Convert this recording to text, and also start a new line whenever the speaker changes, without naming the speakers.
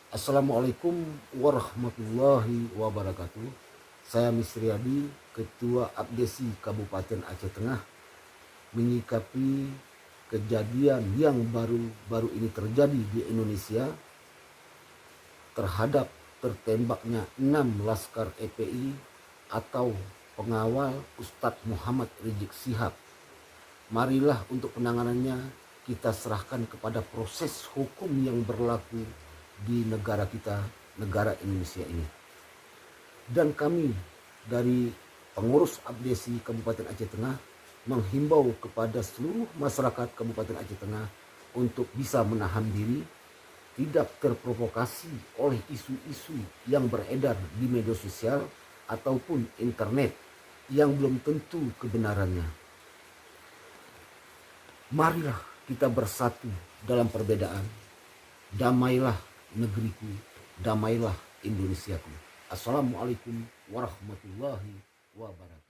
Assalamualaikum warahmatullahi wabarakatuh. Saya Misriadi, Ketua Abdesi Kabupaten Aceh Tengah, menyikapi kejadian yang baru ini terjadi di Indonesia terhadap tertembaknya 6 Laskar FPI atau pengawal Ustadz Muhammad Rizik Syihab. Marilah untuk penanganannya kita serahkan kepada proses hukum yang berlaku di negara kita, negara Indonesia ini. Dan kami dari pengurus Abdesi Kabupaten Aceh Tengah menghimbau kepada seluruh masyarakat Kabupaten Aceh Tengah untuk bisa menahan diri, tidak terprovokasi oleh isu-isu yang beredar di media sosial ataupun internet yang belum tentu kebenarannya. Marilah kita bersatu dalam perbedaan. Damailah negeriku, damailah Indonesiaku. Assalamualaikum warahmatullahi wabarakatuh.